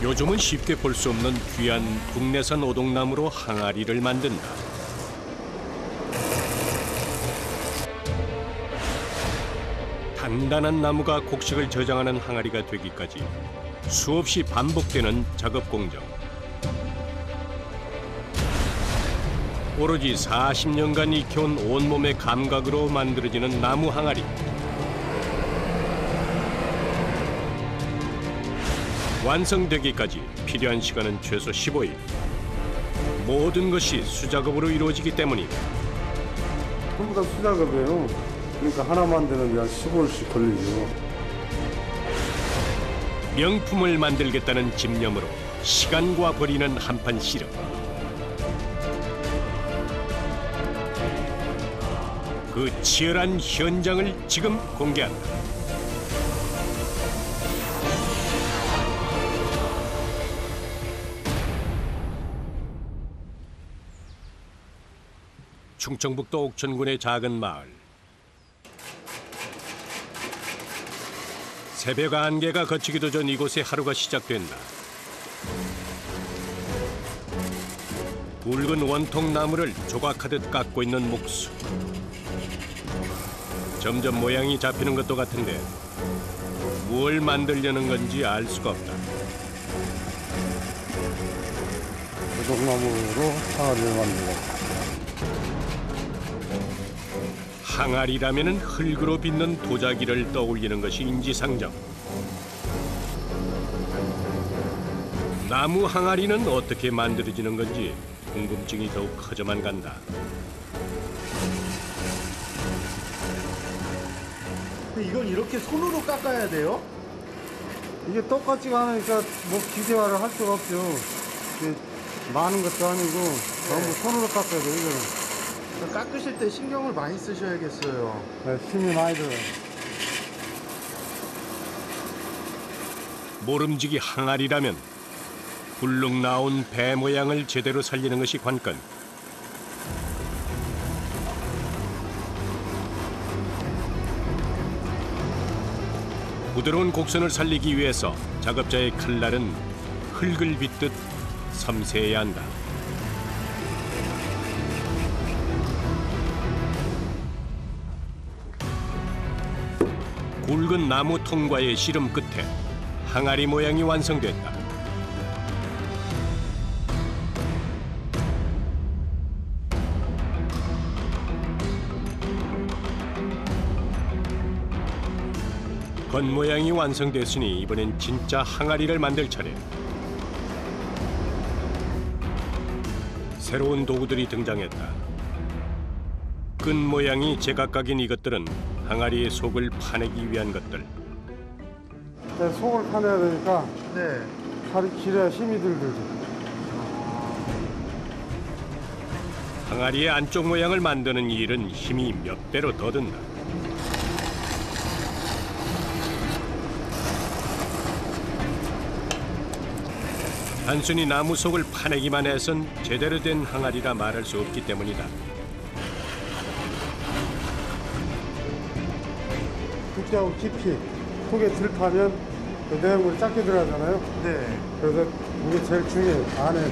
요즘은 쉽게 볼 수 없는 귀한 국내산 오동나무로 항아리를 만든다. 단단한 나무가 곡식을 저장하는 항아리가 되기까지 수없이 반복되는 작업 공정. 오로지 40년간 익혀온 온몸의 감각으로 만들어지는 나무 항아리. 완성되기까지 필요한 시간은 최소 15일. 모든 것이 수작업으로 이루어지기 때문이다. 전부 다 수작업이에요. 그러니까 하나 만드는데 한 15일씩 걸리죠. 명품을 만들겠다는 집념으로 시간과 벌이는 한판 씨름. 그 치열한 현장을 지금 공개한다. 충청북도 옥천군의 작은 마을. 새벽 안개가 걷히기도 전 이곳에 하루가 시작된다. 굵은 원통 나무를 조각하듯 깎고 있는 목수. 점점 모양이 잡히는 것도 같은데 뭘 만들려는 건지 알 수가 없다. 오동나무로 항아리를 만들고. 항아리라면은 흙으로 빚는 도자기를 떠올리는 것이 인지상정. 나무 항아리는 어떻게 만들어지는 건지 궁금증이 더욱 커져만 간다. 이건 이렇게 손으로 깎아야 돼요? 이게 똑같지가 않으니까 뭐 기계화를 할 수가 없죠. 이게 많은 것도 아니고 전부 손으로 깎아야 돼요, 이거는. 깎으실 때 신경을 많이 쓰셔야겠어요. 네, 힘이 많이 들어요. 모름지기 항아리라면 굴룩 나온 배 모양을 제대로 살리는 것이 관건. 부드러운 곡선을 살리기 위해서 작업자의 칼날은 흙을 빗듯 섬세해야 한다. 굵은 나무 통과의 씨름 끝에 항아리 모양이 완성됐다. 겉모양이 완성됐으니 이번엔 진짜 항아리를 만들 차례. 새로운 도구들이 등장했다. 끈 모양이 제각각인 이것들은 항아리의 속을 파내기 위한 것들. 네, 속을 파내야 되니까 네. 팔이 길어야 힘이 들죠. 항아리의 안쪽 모양을 만드는 일은 힘이 몇 배로 더 든다. 단순히 나무 속을 파내기만 해선 제대로 된 항아리라 말할 수 없기 때문이다. 두께하고 깊이 속에 들파면 그 내용물이 작게 들어가잖아요. 네. 그래서 이게 제일 중요해요. 안에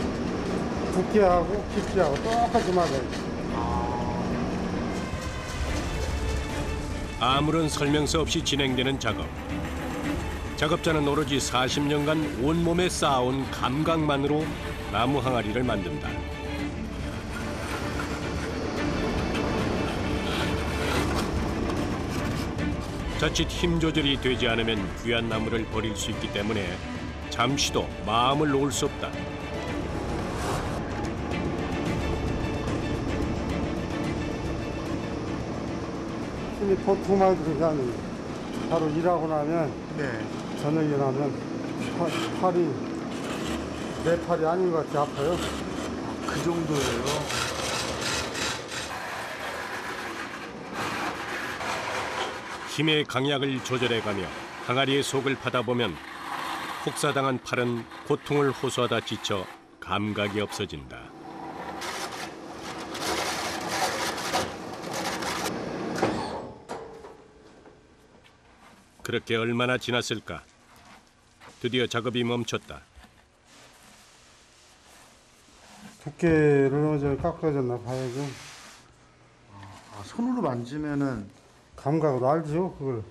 두께하고 깊이하고 똑같이 맞아요. 아무런 설명서 없이 진행되는 작업. 작업자는 오로지 40년간 온몸에 쌓아온 감각만으로 나무 항아리를 만든다. 자칫 힘 조절이 되지 않으면 귀한 나무를 버릴 수 있기 때문에 잠시도 마음을 놓을 수 없다. 힘이 보통 많이 들어가지 않아요. 바로 일하고 나면 네. 저녁에 나면 팔이 내 팔이 아닌 것 같이 아파요. 그 정도예요. 힘의 강약을 조절해가며 항아리의 속을 파다 보면 혹사당한 팔은 고통을 호소하다 지쳐 감각이 없어진다. 그렇게 얼마나 지났을까? 드디어 작업이 멈췄다. 두께를 어제 깎아졌나 봐야죠. 아, 손으로 만지면은 감각으로 알죠, 그걸.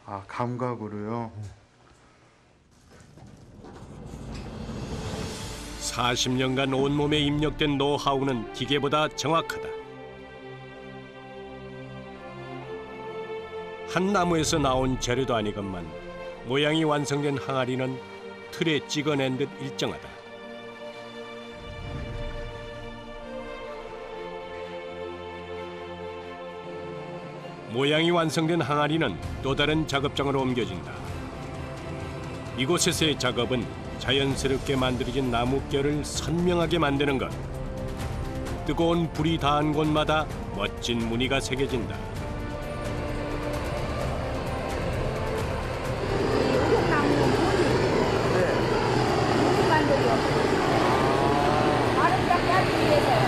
아, 감각으로요. 40년간 온몸에 입력된 노하우는 기계보다 정확하다. 한 나무에서 나온 재료도 아니건만 모양이 완성된 항아리는 틀에 찍어낸 듯 일정하다. 모양이 완성된 항아리는 또 다른 작업장으로 옮겨진다. 이곳에서의 작업은 자연스럽게 만들어진 나뭇결을 선명하게 만드는 것. 뜨거운 불이 닿은 곳마다 멋진 무늬가 새겨진다. 오동나무 무늬 만들고 아름답게 하기 위해서요.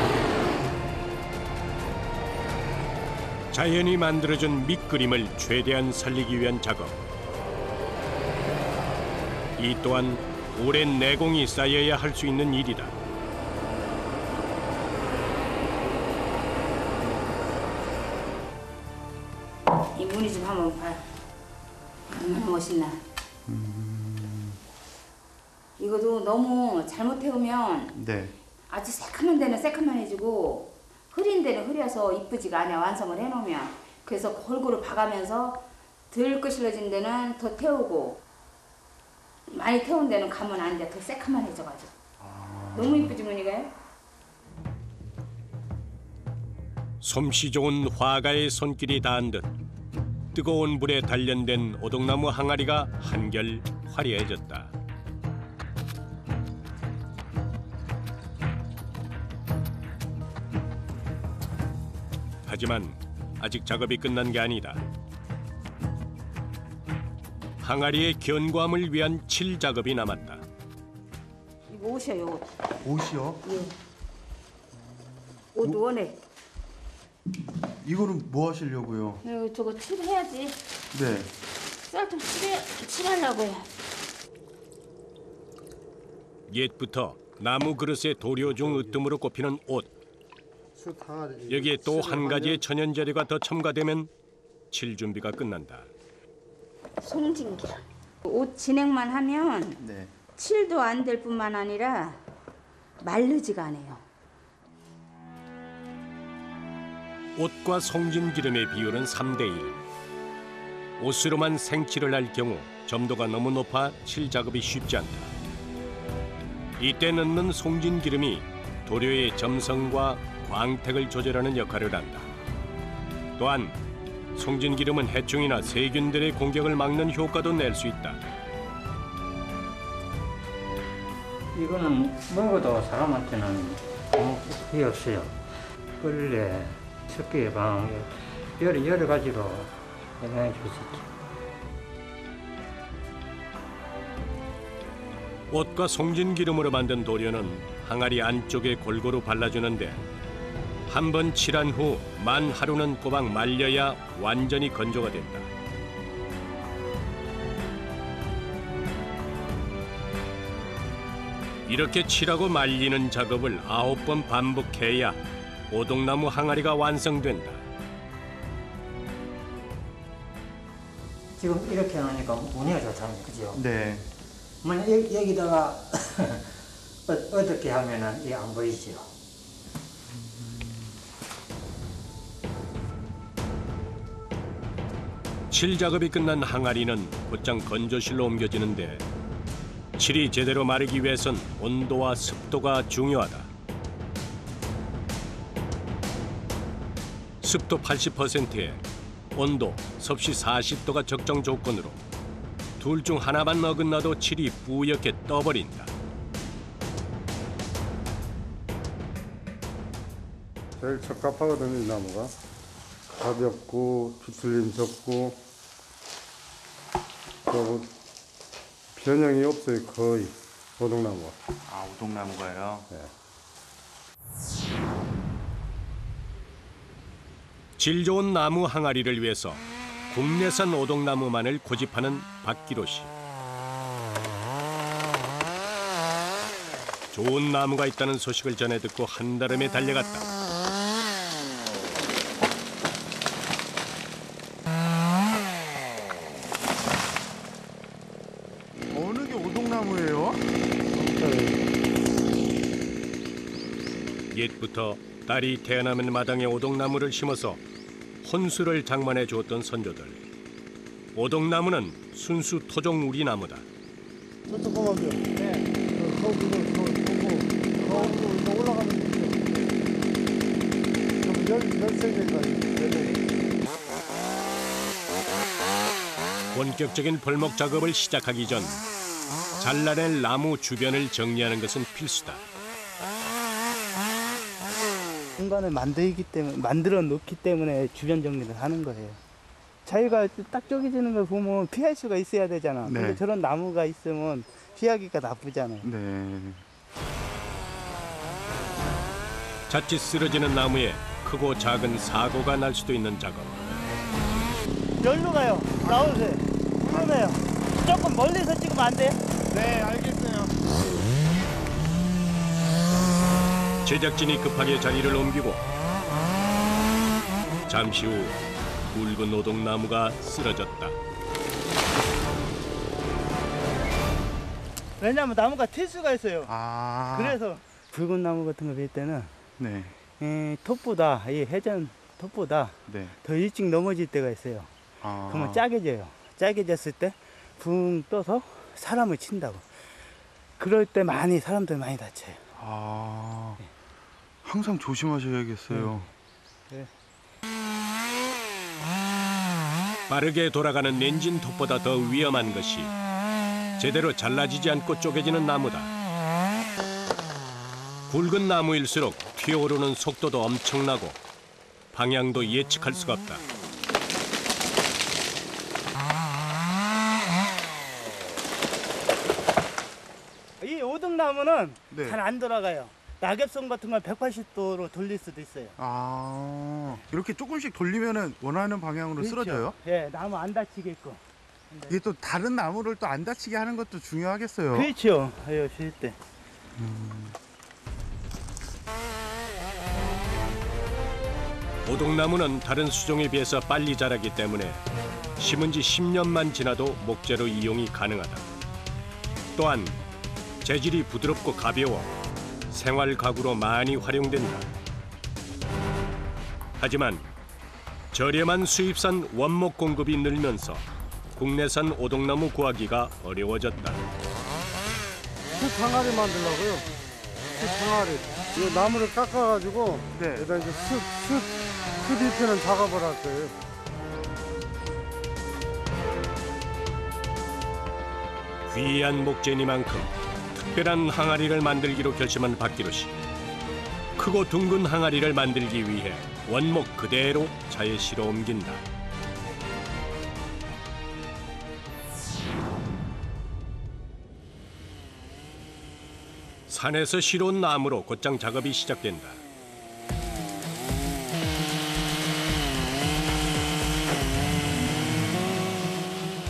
자연이 만들어준 밑그림을 최대한 살리기 위한 작업. 이 또한 오랜 내공이 쌓여야 할 수 있는 일이다. 이 무늬 좀 한번 봐. 얼마나 멋있나. 이것도 너무 잘못 태우면 네. 아주 새카만 데는 새카만해지고 흐린 데는 흐려서 이쁘지가 않아, 완성을 해놓으면. 그래서 골고루 봐가면서 덜 거실러진 데는 더 태우고 많이 태운 데는 가면 안 돼. 더 새카만해져가지고. 너무 이쁘지 무늬가요? 솜씨 좋은 화가의 손길이 닿은 듯 뜨거운 불에 단련된 오동나무 항아리가 한결 화려해졌다. 하지만 아직 작업이 끝난 게 아니다. 항아리의 견고함을 위한 칠 작업이 남았다. 이거 옷이야, 옷. 옷이요? 예. 옷 원해. 이거는 뭐 하시려고요? 저거 칠해야지. 네. 쌀좀 칠하려고요. 옛부터 나무 그릇의 도료 중 으뜸으로 꼽히는 옷. 여기에 또 한 가지의 천연 재료가 더 첨가되면 칠 준비가 끝난다. 송진기. 옷 진행만 하면 네. 칠도 안 될 뿐만 아니라 마르지가 않아요. 옷과 송진 기름의 비율은 3대1. 옷으로만 생칠을 할 경우 점도가 너무 높아 칠 작업이 쉽지 않다. 이때 넣는 송진 기름이 도료의 점성과 광택을 조절하는 역할을 한다. 또한 송진 기름은 해충이나 세균들의 공격을 막는 효과도 낼 수 있다. 이거는 먹어도 사람한테는 아무 해이 없어요. 벌레, 습기 예방, 여러 가지로 영향을 줄 수 있죠. 옷과 송진 기름으로 만든 도료는 항아리 안쪽에 골고루 발라주는데 한 번 칠한 후 만 하루는 꼬박 말려야 완전히 건조가 된다. 이렇게 칠하고 말리는 작업을 9번 반복해야 오동나무 항아리가 완성된다. 지금 이렇게 하니까 무늬가 좋잖아요, 그죠? 네. 만약 여기다가 어둡게 하면은 이게 안 보이죠. 칠 작업이 끝난 항아리는 곧장 건조실로 옮겨지는데 칠이 제대로 마르기 위해선 온도와 습도가 중요하다. 습도 80%에 온도 섭씨 40도가 적정 조건으로 둘 중 하나만 어긋나도 칠이 뿌옇게 떠버린다. 제일 적합하거든요, 이 나무가. 가볍고 비틀림 적고 또 변형이 없어요, 거의 오동나무가. 아, 오동나무가요? 네. 질 좋은 나무 항아리를 위해서 국내산 오동나무만을 고집하는 박기로 씨. 좋은 나무가 있다는 소식을 전해 듣고 한달음에 달려갔다. 어느 게 오동나무예요? 옛부터 딸이 태어나면 마당에 오동나무를 심어서 혼수를 장만해 주었던 선조들. 오동나무는 순수 토종 우리나무다. 저쪽 보면요. 네. 저 올라가면 있죠. 열세 개가 있어요. 본격적인 벌목 작업을 시작하기 전 잘라낼 나무 주변을 정리하는 것은 필수다. 공간을 만들어 놓기 때문에 주변 정리를 하는 거예요. 자기가 딱 쪼개지는 걸 보면 피할 수가 있어야 되잖아. 네. 근데 저런 나무가 있으면 피하기가 나쁘잖아요. 네. 자칫 쓰러지는 나무에 크고 작은 사고가 날 수도 있는 작업. 여기로 가요. 나오세요. 위험해요. 조금 멀리서 찍으면 안 돼요? 네, 알겠어요. 제작진이 급하게 자리를 옮기고 잠시 후 굵은 오동나무가 쓰러졌다. 왜냐면 나무가 튈 수가 있어요. 아. 그래서 붉은 나무 같은 거 빌 때는 네. 톱보다 이 회전 톱보다 네. 더 일찍 넘어질 때가 있어요. 아. 그러면 짜게져요. 짜게졌을 때 붕 떠서 사람을 친다고. 그럴 때 사람들 많이 다쳐요. 아. 항상 조심하셔야겠어요. 빠르게 돌아가는 엔진 톱보다 더 위험한 것이 제대로 잘라지지 않고 쪼개지는 나무다. 굵은 나무일수록 튀어오르는 속도도 엄청나고 방향도 예측할 수가 없다. 이 오등나무는 네. 잘 안 돌아가요. 낙엽선 같은 건 180도로 돌릴 수도 있어요. 아. 이렇게 조금씩 돌리면은 원하는 방향으로 그렇죠. 쓰러져요? 예, 나무 안 다치게끔. 이게 또 다른 나무를 또 안 다치게 하는 것도 중요하겠어요. 그렇죠. 아유, 쉴 때. 오동나무는 다른 수종에 비해서 빨리 자라기 때문에 심은 지 10년만 지나도 목재로 이용이 가능하다. 또한 재질이 부드럽고 가벼워 생활 가구로 많이 활용된다. 하지만 저렴한 수입산 원목 공급이 늘면서 국내산 오동나무 구하기가 어려워졌다. 흙 항아리 만들려고요. 흙 항아리. 이 나무를 깎아가지고 네. 여기다 이제 흙 입히는 작업을 할 거예요. 귀한 목재니만큼 특별한 항아리를 만들기로 결심한 박기로 씨. 크고 둥근 항아리를 만들기 위해 원목 그대로 차에 실어 옮긴다. 산에서 실어온 나무로 곧장 작업이 시작된다.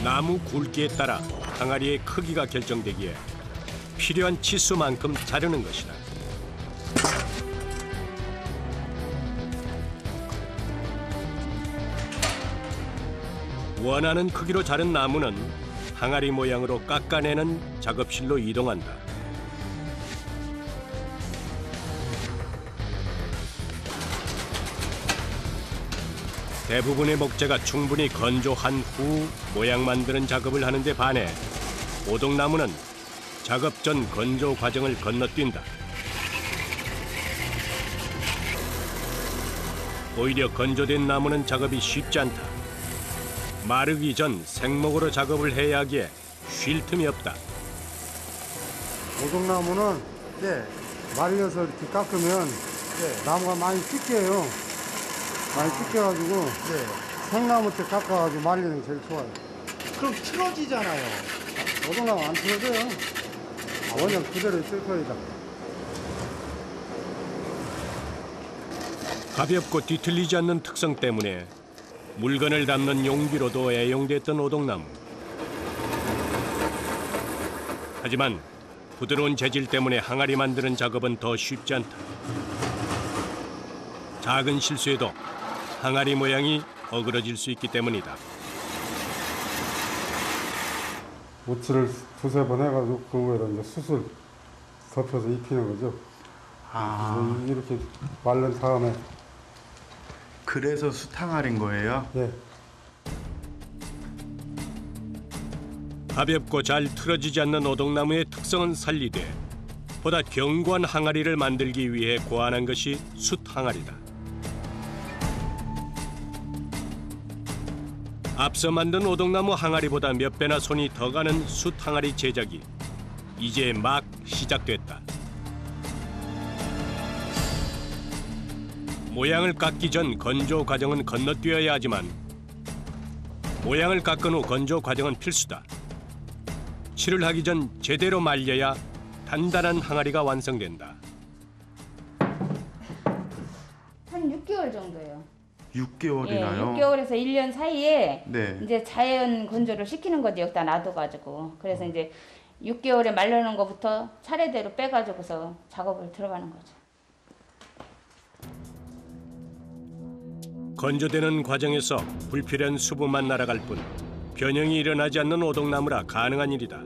나무 굵기에 따라 항아리의 크기가 결정되기에 필요한 치수만큼 자르는 것이다. 원하는 크기로 자른 나무는 항아리 모양으로 깎아내는 작업실로 이동한다. 대부분의 목재가 충분히 건조한 후 모양 만드는 작업을 하는데 반해 오동나무는 작업 전 건조 과정을 건너뛴다. 오히려 건조된 나무는 작업이 쉽지 않다. 마르기 전 생목으로 작업을 해야 하기에 쉴 틈이 없다. 오동나무는 네. 말려서 이렇게 깎으면 나무가 많이 찢겨요. 많이 찢겨가지고 네. 생나무 때 깎아가지고 말리는 게 제일 좋아요. 그럼 틀어지잖아요. 오동나무 안 틀어져요. 원형 그대로 있을 거이다. 가볍고 뒤틀리지 않는 특성 때문에 물건을 담는 용기로도 애용됐던 오동나무. 하지만 부드러운 재질 때문에 항아리 만드는 작업은 더 쉽지 않다. 작은 실수에도 항아리 모양이 어그러질 수 있기 때문이다. 오치를 두세 번 해가지고 그 위에다 이제 숯을 덮여서 입히는 거죠. 이렇게 말른 다음에. 그래서 숯항아리인 거예요? 예. 가볍고 잘 틀어지지 않는 오동나무의 특성은 살리되 보다 견고한 항아리를 만들기 위해 고안한 것이 숯항아리다. 앞서 만든 오동나무 항아리보다 몇 배나 손이 더 가는 숯항아리 제작이 이제 막 시작됐다. 모양을 깎기 전 건조 과정은 건너뛰어야 하지만 모양을 깎은 후 건조 과정은 필수다. 칠을 하기 전 제대로 말려야 단단한 항아리가 완성된다. 한 6개월 정도예요. 6개월이나요? 6개월에서 1년 사이에 네. 이제 자연 건조를 시키는 거지 여기다 놔둬가지고. 그래서 이제 6개월에 말려놓은 거부터 차례대로 빼가지고서 작업을 들어가는 거죠. 건조되는 과정에서 불필요한 수분만 날아갈 뿐 변형이 일어나지 않는 오동나무라 가능한 일이다.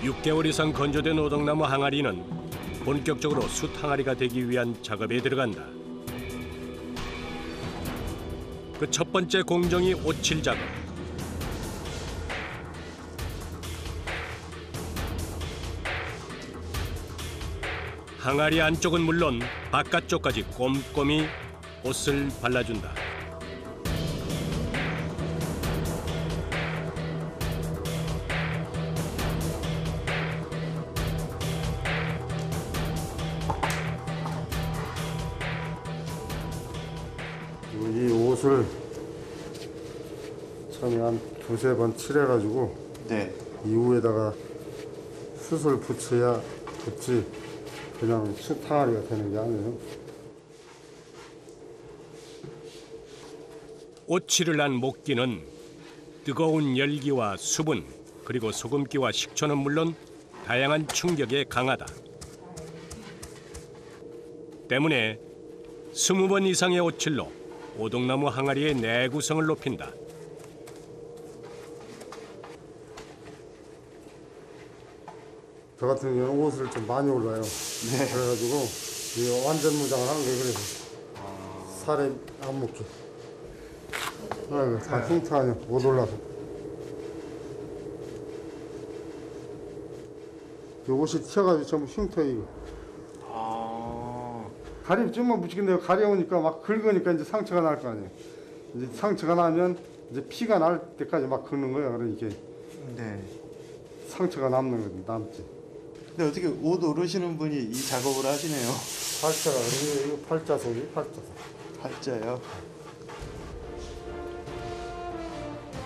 (6개월) 이상 건조된 오동나무 항아리는 본격적으로 숯 항아리가 되기 위한 작업에 들어간다. 그 첫 번째 공정이 오칠 작업. 항아리 안쪽은 물론 바깥쪽까지 꼼꼼히 옷을 발라준다. 이 옷을 처음에 한 두세 번 칠해가지고 네. 이후에다가 숯을 붙여야 붙지 그냥 숯항아리가 되는 게 아니에요. 오칠을 한 목기는 뜨거운 열기와 수분 그리고 소금기와 식초는 물론 다양한 충격에 강하다. 때문에 20번 이상의 오칠로 오동나무 항아리의 내구성을 높인다. 저 같은 경우는 옷을 좀 많이 올라요. 그래가지고 이 완전 무장을 하는 게 그래서 살에 안 묻게. 아이고 다 흉터 아니야. 못 올라서. 이 옷이 튀어가지고 전부 흉터 이거. 가리 좀만 묻히겠네요. 가려우니까 막 긁으니까 이제 상처가 날 거 아니에요. 이제 상처가 나면 이제 피가 날 때까지 막 긁는 거야. 그러니까 네. 상처가 남는 거지 남지. 근데 어떻게 옷 오르시는 분이 이 작업을 하시네요. 팔자가 이거 팔자손이 팔자손. 팔자요?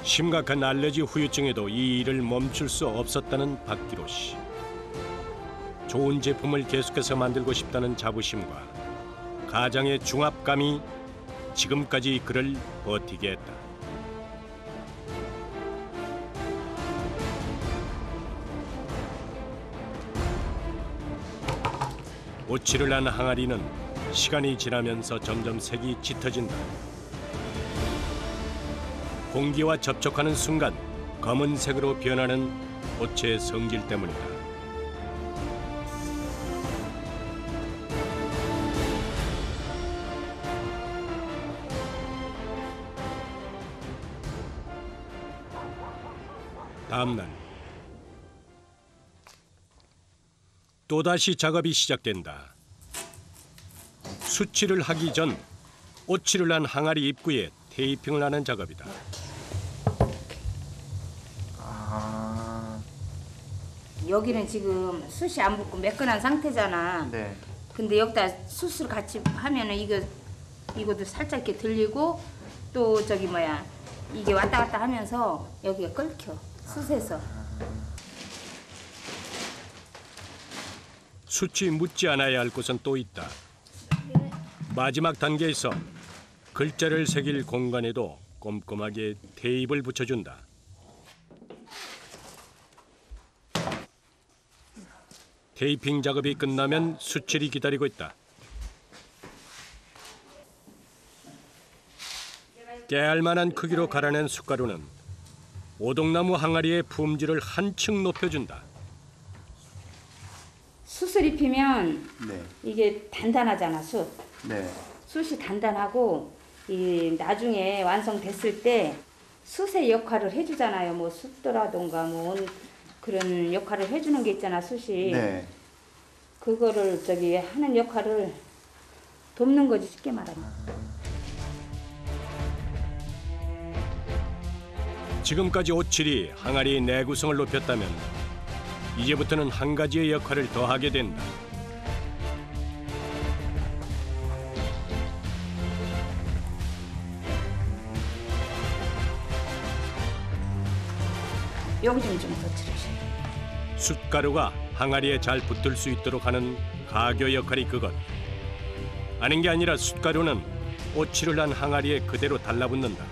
심각한 알레르기 후유증에도 이 일을 멈출 수 없었다는 박기로 씨. 좋은 제품을 계속해서 만들고 싶다는 자부심과 가장의 중압감이 지금까지 그를 버티게 했다. 오칠을 한 항아리는 시간이 지나면서 점점 색이 짙어진다. 공기와 접촉하는 순간 검은색으로 변하는 옷의 성질 때문이다. 다음 날 또다시 작업이 시작된다. 수칠을 하기 전 오칠을 한 항아리 입구에 테이핑을 하는 작업이다. 여기는 지금 숯이 안 붙고 매끈한 상태잖아. 네. 근데 여기다 숯을 같이 하면은 이것도 살짝 이렇게 들리고 또 저기 뭐야 이게 왔다 갔다 하면서 여기가 끓겨 숯에서. 숯이 묻지 않아야 할 곳은 또 있다. 마지막 단계에서 글자를 새길 공간에도 꼼꼼하게 테이프를 붙여준다. 테이핑 작업이 끝나면 수칠이 기다리고 있다. 깨알만한 크기로 갈아낸 숯가루는 오동나무 항아리의 품질을 한층 높여준다. 숯을 입히면 네. 이게 단단하잖아, 숯. 네. 숯이 단단하고 이 나중에 완성됐을 때 숯의 역할을 해주잖아요. 뭐 숯도라던가 뭐 그런 역할을 해주는 게 있잖아, 숯이. 네. 그거를 저기 하는 역할을 돕는 거지, 쉽게 말하면. 지금까지 오칠이 항아리의 내구성을 높였다면 이제부터는 한 가지의 역할을 더하게 된다. 여기 좀 더 칠하셔요. 숯가루가 항아리에 잘 붙을 수 있도록 하는 가교 역할이 그것. 아닌 게 아니라 숯가루는 오칠을 한 항아리에 그대로 달라붙는다.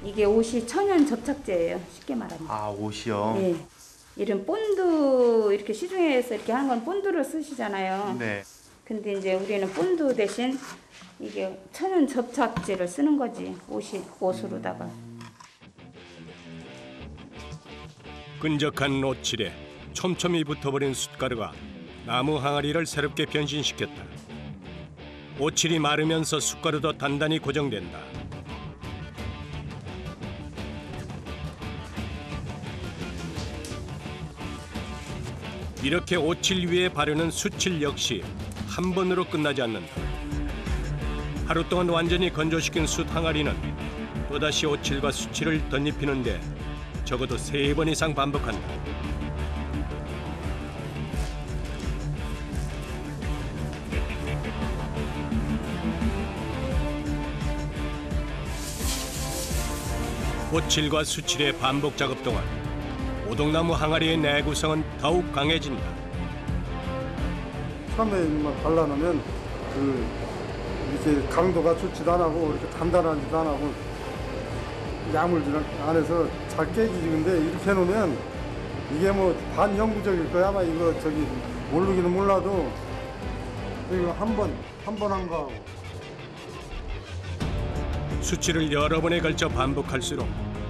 이게 옷이 천연 접착제예요, 쉽게 말하면. 아, 옷이요? 네. 이런 본드 이렇게 시중에서 이렇게 하는 건 본드를 쓰시잖아요. 네. 근데 이제 우리는 본드 대신 이게 천연 접착제를 쓰는 거지, 옷으로다가. 끈적한 오칠에 촘촘히 붙어버린 숯가루가 나무 항아리를 새롭게 변신시켰다. 오칠이 마르면서 숯가루도 단단히 고정된다. 이렇게 오칠 위에 바르는 숯칠 역시 한 번으로 끝나지 않는다. 하루 동안 완전히 건조시킨 숯 항아리는 또다시 오칠과 숯칠을 덧입히는데 적어도 3번 이상 반복한다. 오칠과 숯칠의 반복 작업 동안 오동나무 항아리의 내구성은 더욱 강해진다. 처음에만 발라놓으면 이렇게 강도가 좋지도 안 하고 이렇게 단단하지도 안 하고 야물질 안에서 잘 깨지지. 근데 이렇게 해놓으면 이게 뭐 반영구적일 거야. 아마 이거 저기 모르기는 몰라도 이거 한 번 한 거. 숯칠을 여러 번에 걸쳐 반복할수록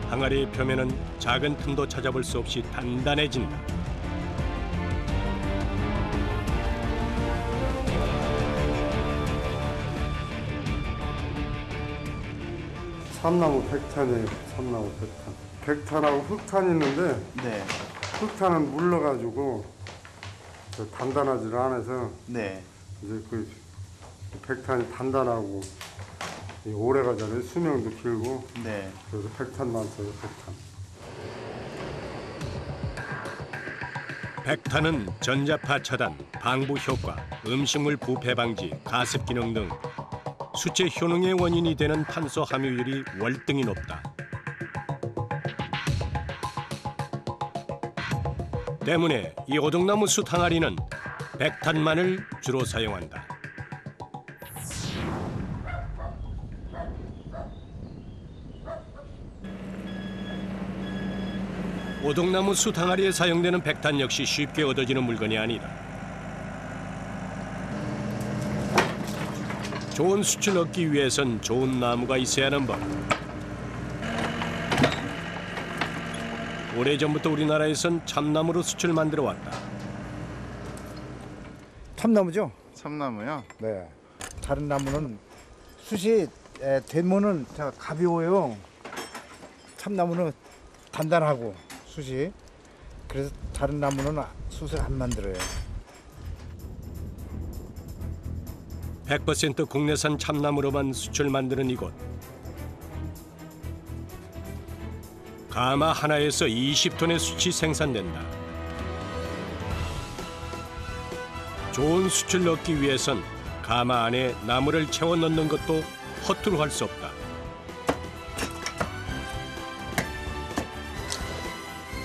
항아리의 표면은 작은 틈도 찾아볼 수 없이 단단해진다. 참나무 백탄이에요. 참나무 백탄. 백탄하고 흑탄이 있는데 네. 흑탄은 물러가지고 단단하지를 않아서 네. 이제 그 백탄이 단단하고 오래 가잖아요. 수명도 길고. 네. 그래서 백탄만 써요. 백탄. 백탄은 전자파 차단, 방부 효과, 음식물 부패 방지, 가습 기능 등 수채 효능의 원인이 되는 탄소 함유율이 월등히 높다. 때문에 이 오동나무 숯 항아리는 백탄만을 주로 사용한다. 오동나무 숯 항아리에 사용되는 백탄 역시 쉽게 얻어지는 물건이 아니다. 좋은 숯을 얻기 위해선 좋은 나무가 있어야 하는 법. 오래전부터 우리나라에선 참나무로 숯을 만들어 왔다. 참나무죠? 참나무요? 네. 다른 나무는 숯이 되면은 가벼워요. 참나무는 단단하고 숯이. 그래서 다른 나무는 숯을 안 만들어요. 100% 국내산 참나무로만 숯을 만드는 이곳. 가마 하나에서 20톤의 숯이 생산된다. 좋은 숯을 넣기 위해선 가마 안에 나무를 채워 넣는 것도 허투루 할 수 없다.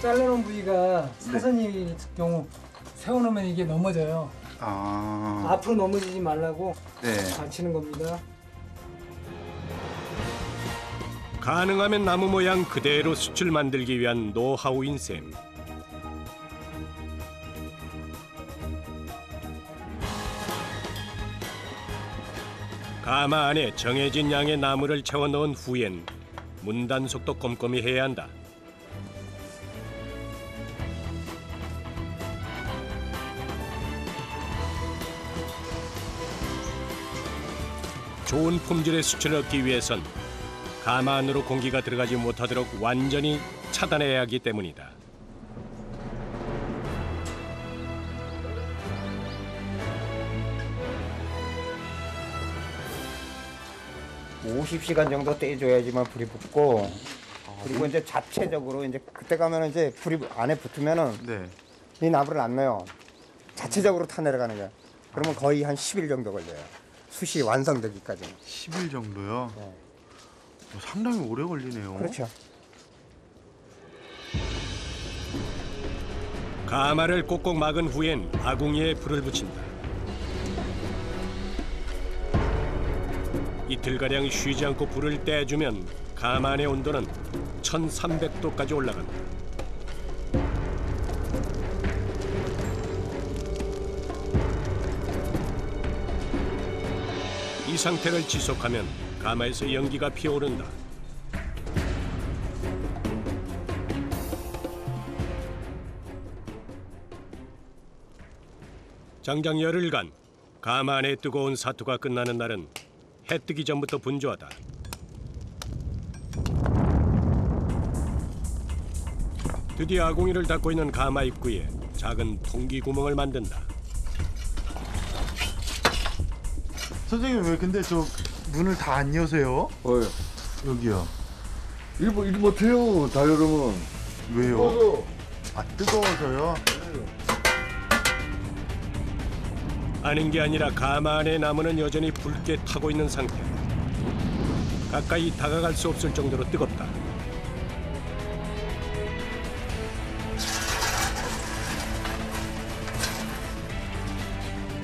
잘라놓은 부위가 사선일 경우 세워놓으면 이게 넘어져요. 아. 앞으로 넘어지지 말라고 네. 받치는 겁니다. 가능하면 나무 모양 그대로 숯을 만들기 위한 노하우인 셈. 가마 안에 정해진 양의 나무를 채워 넣은 후엔 문단속도 꼼꼼히 해야 한다. 좋은 품질의 숯을 얻기 위해선 가마 안으로 공기가 들어가지 못하도록 완전히 차단해야 하기 때문이다. 뭐 50시간 정도 떼줘야지만 불이 붙고, 그리고 이제 자체적으로 이제 그때 가면은 이제 불이 안에 붙으면은 네. 이 나무를 안 넣어요. 자체적으로 타 내려가는 거야. 그러면 거의 한 10일 정도 걸려요. 숯이 완성되기까지는. 10일 정도요? 네. 상당히 오래 걸리네요. 그렇죠. 가마를 꼭꼭 막은 후엔 아궁이에 불을 붙인다. 이틀가량 쉬지 않고 불을 떼주면 가마 안의 온도는 1300도까지 올라간다. 이 상태를 지속하면 가마에서 연기가 피어오른다. 장장 열흘간 가마 안의 뜨거운 사투가 끝나는 날은 해 뜨기 전부터 분주하다. 드디어 아궁이를 닫고 있는 가마 입구에 작은 통기 구멍을 만든다. 선생님 왜 근데 저 문을 다 안 여세요? 어요. 여기요. 일 못해요. 다 열으면. 왜요? 아 뜨거워서요? 아는 게 아니라 가마 안의 나무는 여전히 붉게 타고 있는 상태. 가까이 다가갈 수 없을 정도로 뜨겁다.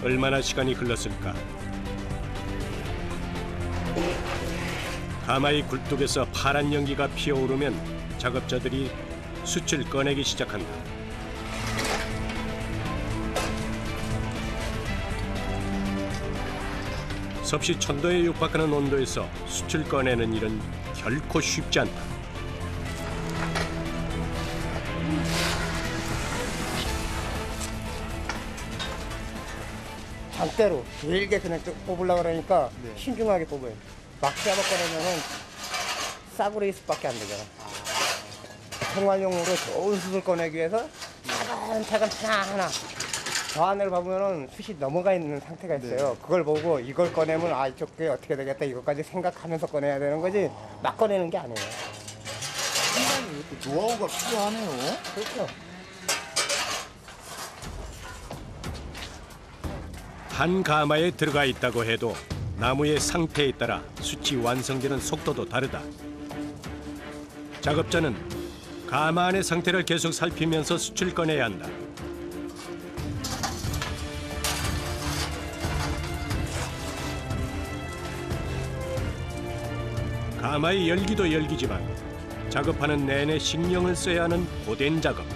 얼마나 시간이 흘렀을까? 가마의 굴뚝에서 파란 연기가 피어오르면 작업자들이 숯을 꺼내기 시작한다. 섭씨 1000도에 육박하는 온도에서 숯을 꺼내는 일은 결코 쉽지 않다. 장대로 길게 그냥 쭉 뽑으려고 그러니까 네. 신중하게 뽑아요. 막 잡아 꺼내면은 싸구려 숯밖에 안 되잖아. 생활용으로 좋은 숯을 꺼내기 위해서 차근차근 하나하나 저 안을 보면은 숯이 넘어가 있는 상태가 있어요. 그걸 보고 이걸 꺼내면 아 이쪽에 어떻게 되겠다 이것까지 생각하면서 꺼내야 되는 거지 막 꺼내는 게 아니에요. 상당히 노하우가 필요하네요. 그렇죠. 한 가마에 들어가 있다고 해도 나무의 상태에 따라 숯이 완성되는 속도도 다르다. 작업자는 가마 안의 상태를 계속 살피면서 숯을 꺼내야 한다. 가마의 열기도 열기지만 작업하는 내내 신경을 써야 하는 고된 작업.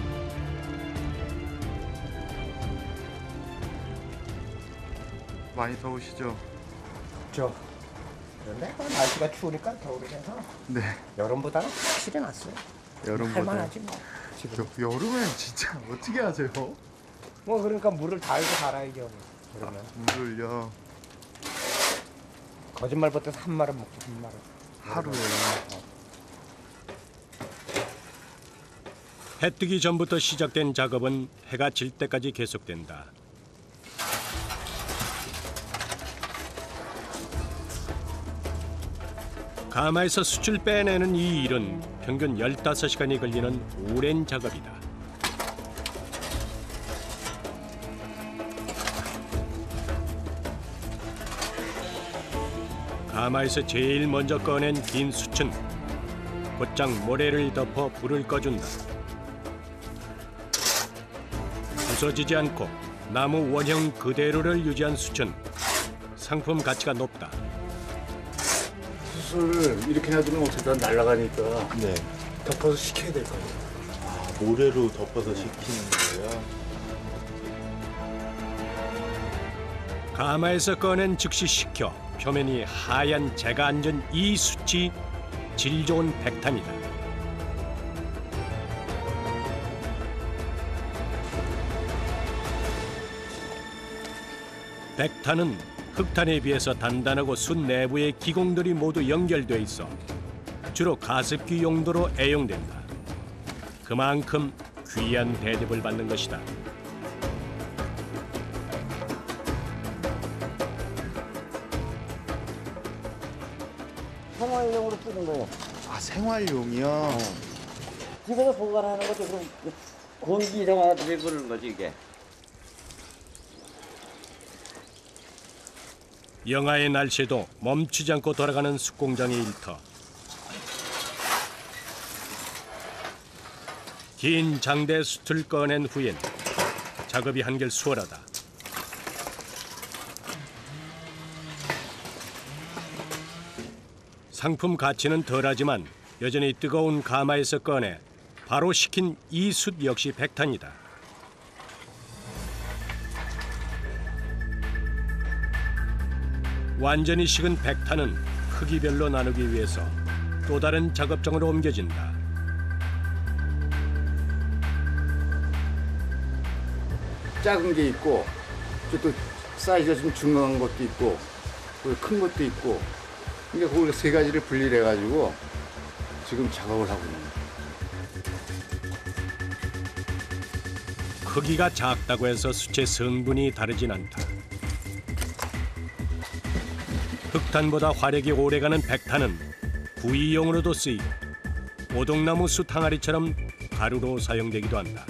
많이 더우시죠? 그렇죠. 그런데 날씨가 추우니까 겨울이 돼서 네. 여름보다는 확실히 낫어요. 여름보다. 할만하지 뭐. 지금. 여름엔 진짜 어떻게 하세요? 뭐 그러니까 물을 달고 살아야죠. 그러면 물을요. 거짓말 못해서 한 마리 먹고 한 마리. 하루에. 해 뜨기 전부터 시작된 작업은 해가 질 때까지 계속된다. 가마에서 숯을 빼내는 이 일은 평균 15시간이 걸리는 오랜 작업이다. 가마에서 제일 먼저 꺼낸 긴 숯은 곧장 모래를 덮어 불을 꺼준다. 부서지지 않고 나무 원형 그대로를 유지한 숯은 상품 가치가 높다. 숯을 이렇게 놔두면 어떻게 다 날아가니까 네. 덮어서 식혀야 될 거예요. 모래로 덮어서 식히는 거예요. 가마에서 꺼낸 즉시 식혀 표면이 하얀 재가 앉은 이 숯이 질 좋은 백탄이다. 백탄은 흑탄에 비해서 단단하고 숯 내부의 기공들이 모두 연결돼 있어 주로 가습기 용도로 애용된다. 그만큼 귀한 대접을 받는 것이다. 생활용으로 쓰는 거예요. 아, 생활용이요? 집에서 보관하는 거죠. 그럼 공기 정화를 부르는 거지 이게. 영하의 날씨에도 멈추지 않고 돌아가는 숯공장의 일터. 긴 장대 숯을 꺼낸 후엔 작업이 한결 수월하다. 상품 가치는 덜하지만 여전히 뜨거운 가마에서 꺼내 바로 식힌 이 숯 역시 백탄이다. 완전히 식은 백탄은 크기별로 나누기 위해서 또 다른 작업장으로 옮겨진다. 작은 게 있고 또 사이즈가 좀 중간 것도 있고 큰 것도 있고 그러니까 그걸 세 가지를 분리를 해가지고 지금 작업을 하고 있는 거예요. 크기가 작다고 해서 숯의 성분이 다르진 않다. 흑탄보다 화력이 오래가는 백탄은 구이용으로도 쓰이고 오동나무 숯 항아리처럼 가루로 사용되기도 한다.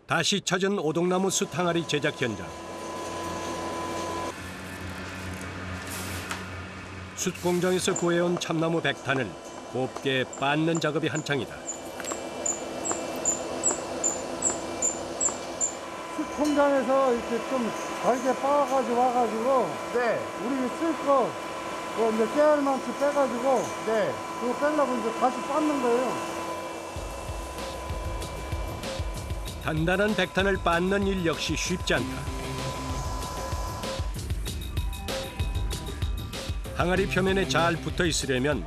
다시 찾은 오동나무 숯 항아리 제작 현장. 숯 공장에서 구해온 참나무 백탄을 곱게 빻는 작업이 한창이다. 숯 공장에서 이렇게 좀 잘게 빻아가지고 와가지고 네. 우리 쓸 거 이제 깨알 만큼 빼가지고 네. 그거 빼려고 이제 다시 빻는 거예요. 단단한 백탄을 빻는 일 역시 쉽지 않다. 항아리 표면에 잘 붙어 있으려면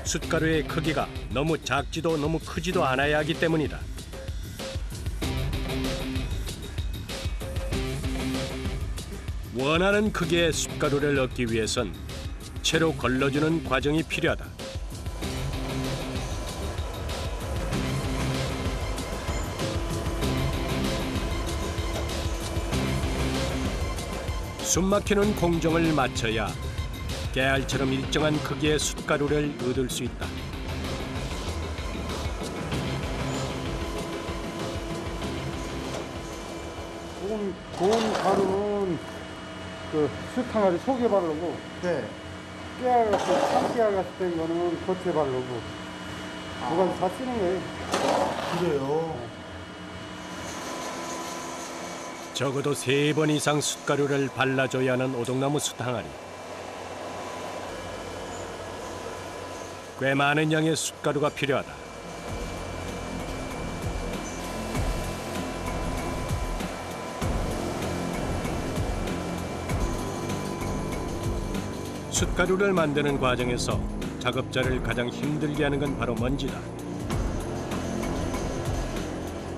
숯가루의 크기가 너무 작지도 너무 크지도 않아야 하기 때문이다. 원하는 크기의 숯가루를 얻기 위해선 채로 걸러주는 과정이 필요하다. 숨막히는 공정을 마쳐야 깨알처럼 일정한 크기의 숯가루를 얻을 수 있다. 고운 가루는 그 숯항아리 속에 바르고 네. 깨알 같은 참깨알 같은 거는 겉에 바르고 두 가지 다 쓰는 거예요. 그래요. 적어도 3번 이상 숯가루를 발라줘야 하는 오동나무 숯항아리. 꽤 많은 양의 숯가루가 필요하다. 숯가루를 만드는 과정에서 작업자를 가장 힘들게 하는 건 바로 먼지다.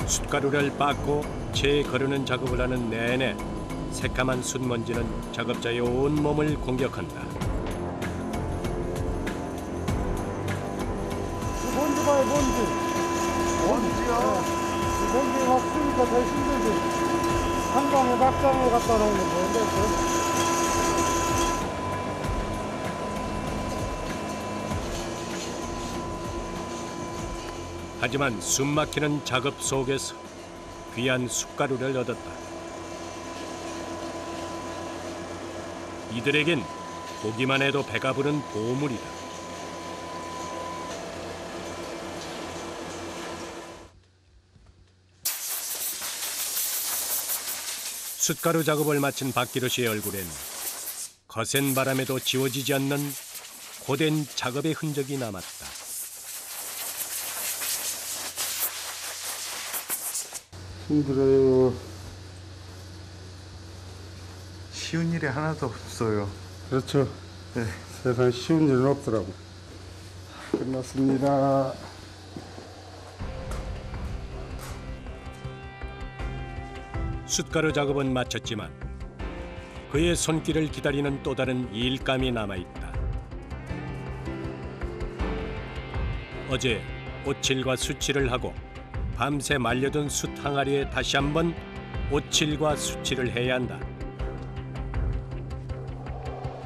숯가루를 빻고 채 거르는 작업을 하는 내내 새까만 숯먼지는 작업자의 온 몸을 공격한다. 먼지 봐요, 먼지. 먼지요? 이 먼지 막 쓰니까 더 힘들지. 한강에 막장에 갖다 놓는 건데, 하지만 숨막히는 작업 속에서 귀한 숯가루를 얻었다. 이들에겐 보기만 해도 배가 부른 보물이다. 숯가루 작업을 마친 박기로 씨의 얼굴엔 거센 바람에도 지워지지 않는 고된 작업의 흔적이 남았다. 힘들어요. 쉬운 일이 하나도 없어요. 그렇죠. 네. 세상에 쉬운 일은 없더라고. 끝났습니다. 숯가루 작업은 마쳤지만 그의 손길을 기다리는 또 다른 일감이 남아있다. 어제 오칠과 수칠을 하고 밤새 말려둔 숯 항아리에 다시 한번 오칠과 수칠을 해야 한다.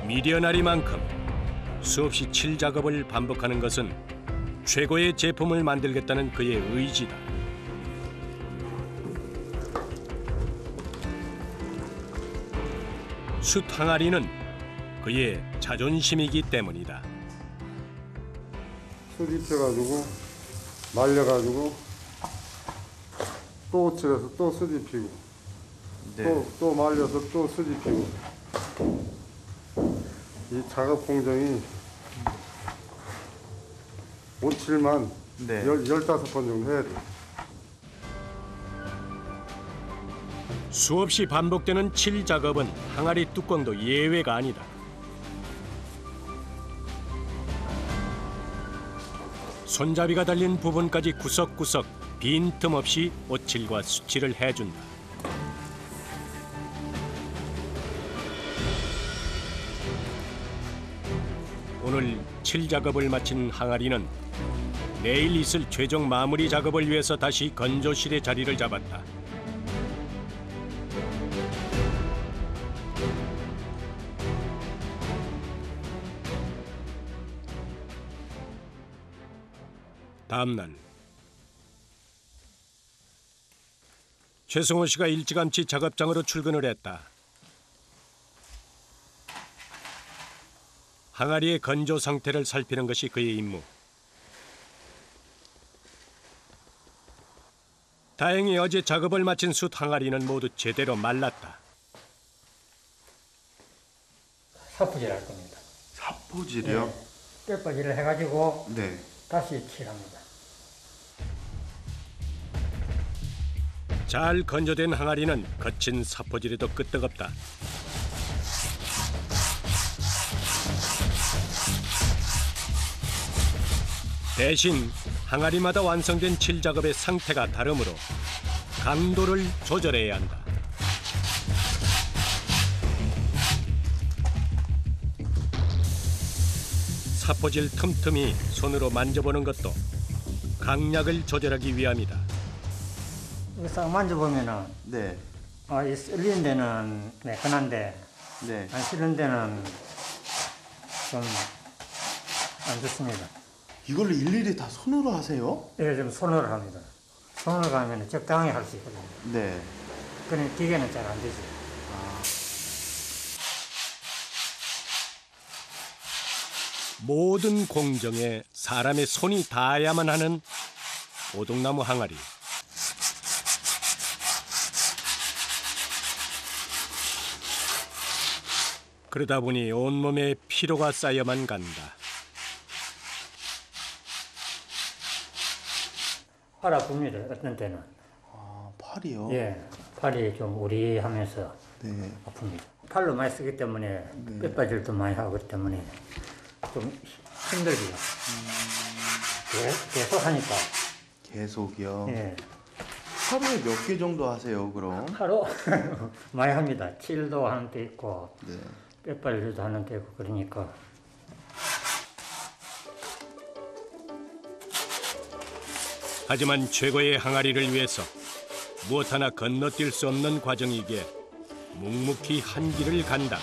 미련하리만큼 수없이 칠 작업을 반복하는 것은 최고의 제품을 만들겠다는 그의 의지다. 숯 항아리는 그의 자존심이기 때문이다. 숯 입혀가지고 말려가지고 또 오칠해서 또 숯 입히고 또 말려서 또 숯 입히고 이 작업 공정이 오칠만 15번 정도 해야 돼. 수없이 반복되는 칠 작업은 항아리 뚜껑도 예외가 아니다. 손잡이가 달린 부분까지 구석구석 빈틈없이 오칠과 수칠을 해준다. 오늘 칠 작업을 마친 항아리는 내일 있을 최종 마무리 작업을 위해서 다시 건조실에 자리를 잡았다. 다음 날 최승호 씨가 일찌감치 작업장으로 출근을 했다. 항아리의 건조 상태를 살피는 것이 그의 임무. 다행히 어제 작업을 마친 숯 항아리는 모두 제대로 말랐다. 사포질 할 겁니다. 사포질이요? 네. 뼈바지를 해가지고 네. 다시 칠합니다. 잘 건조된 항아리는 거친 사포질에도 끄떡없다. 대신 항아리마다 완성된 칠 작업의 상태가 다르므로 강도를 조절해야 한다. 사포질 틈틈이 손으로 만져보는 것도 강약을 조절하기 위함이다. 이거 싹 만져보면은 네. 이 쓸린 데는 매끈한데 네. 안 쓸린 데는 좀 안 좋습니다. 이걸로 일일이 다 손으로 하세요? 이걸 좀 손으로 합니다. 손으로 하면 적당히 할 수 있거든요. 네. 그런 기계는 잘 안 되죠. 모든 공정에 사람의 손이 닿아야만 하는 오동나무 항아리. 그러다 보니 온몸에 피로가 쌓여만 간다. 팔 아픕니다. 어떤 때는. 아, 팔이요? 예, 팔이 좀 우리하면서 네. 아픕니다. 팔로 많이 쓰기 때문에 뼈빠질도 많이 하고 그렇기 때문에 좀 힘들죠. 계속 하니까. 계속이요? 예. 하루에 몇 개 정도 하세요, 그럼? 하루 많이 합니다. 칠도 하는 데 있고 네. 뼈빠질도 하는 데 있고 그러니까. 하지만 최고의 항아리를 위해서 무엇 하나 건너뛸 수 없는 과정이기에 묵묵히 한 길을 간다.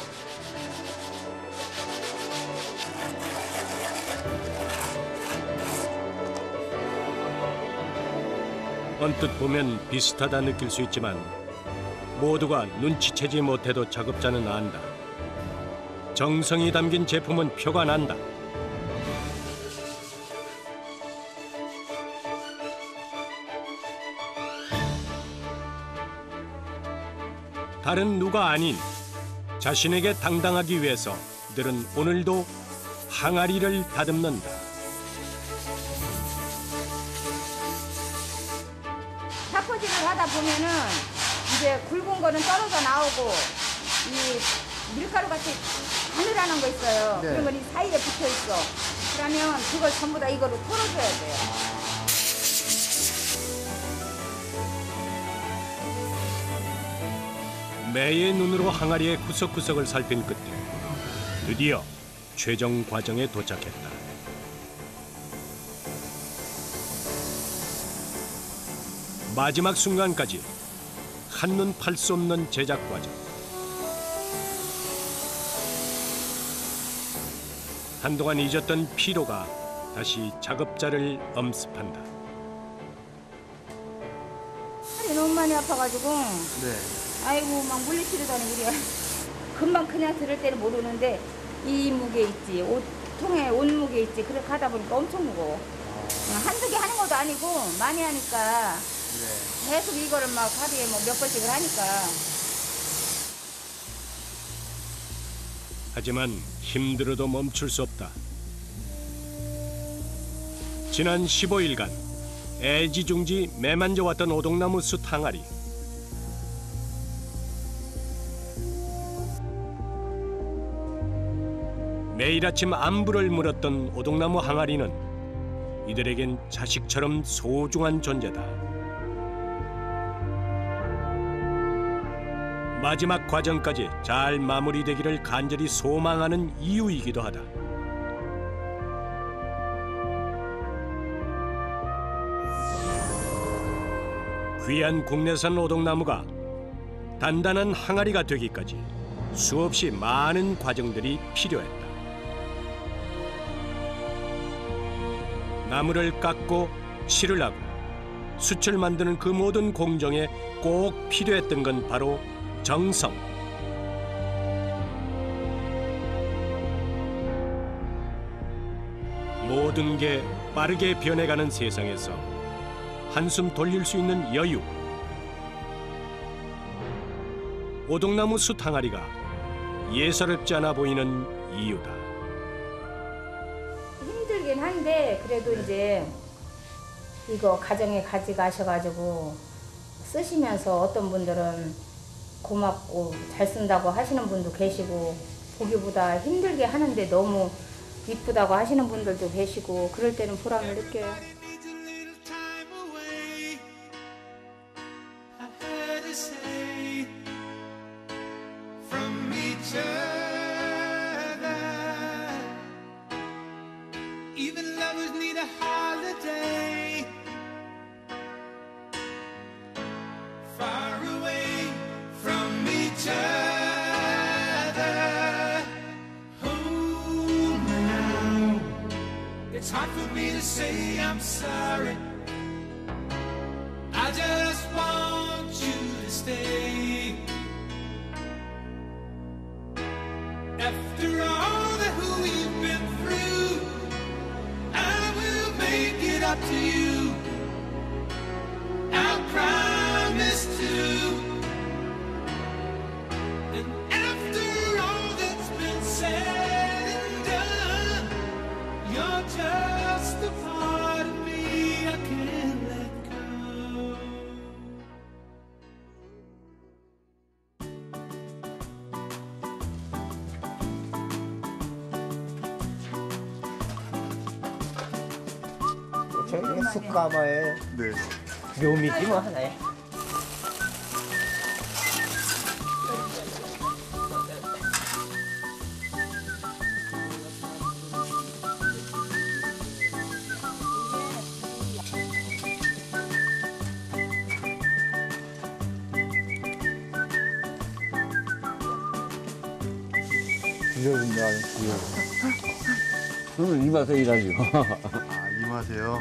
언뜻 보면 비슷하다 느낄 수 있지만 모두가 눈치채지 못해도 작업자는 안다. 정성이 담긴 제품은 표가 난다. 다른 누가 아닌 자신에게 당당하기 위해서 그들은 오늘도 항아리를 다듬는다. 타포질을 하다 보면은 이제 굵은 거는 떨어져 나오고 이 밀가루 같이 바늘하는 거 있어요. 네. 그런 건 이 사이에 붙어 있어. 그러면 그걸 전부 다 이거로 털어줘야 돼요. 매의 눈으로 항아리의 구석구석을 살핀 끝에 드디어 최종 과정에 도착했다. 마지막 순간까지 한눈 팔 수 없는 제작 과정. 한동안 잊었던 피로가 다시 작업자를 엄습한다. 팔이 너무 많이 아파가지고 네. 아이고 막 물리치르다니 우리가 금방 그냥 들을 때는 모르는데 이 무게 있지 통에 옷 무게 있지 그렇게 하다 보니까 엄청 무거워. 한두 개 하는 것도 아니고 많이 하니까 계속 이거를 막 하루에 뭐 몇 번씩을 하니까. 하지만 힘들어도 멈출 수 없다. 지난 15일간 애지중지 매만져왔던 오동나무 숯 항아리. 매일 아침 안부를 물었던 오동나무 항아리는 이들에겐 자식처럼 소중한 존재다. 마지막 과정까지 잘 마무리되기를 간절히 소망하는 이유이기도 하다. 귀한 국내산 오동나무가 단단한 항아리가 되기까지 수없이 많은 과정들이 필요했다. 나무를 깎고 실을 하고 숯을 만드는 그 모든 공정에 꼭 필요했던 건 바로 정성. 모든 게 빠르게 변해가는 세상에서 한숨 돌릴 수 있는 여유. 오동나무 숯 항아리가 예사롭지 않아 보이는 이유다. 힘들긴 한데 그래도 이제 이거 가정에 가져가셔가지고 쓰시면서 어떤 분들은 고맙고 잘 쓴다고 하시는 분도 계시고 보기보다 힘들게 하는데 너무 이쁘다고 하시는 분들도 계시고 그럴 때는 보람을 느껴요. It's hard for me to say I'm sorry. I just want you to stay. After all that we've been through, I will make it up to you. I promise to. And after all that's been said and done, you're just a part of me I can't let go. 저게 숯가마의 네. 묘미지 뭐 하나에. 기억인데 아주 기억. 저는 이 맛에 일하죠. 아, 이 맛에요?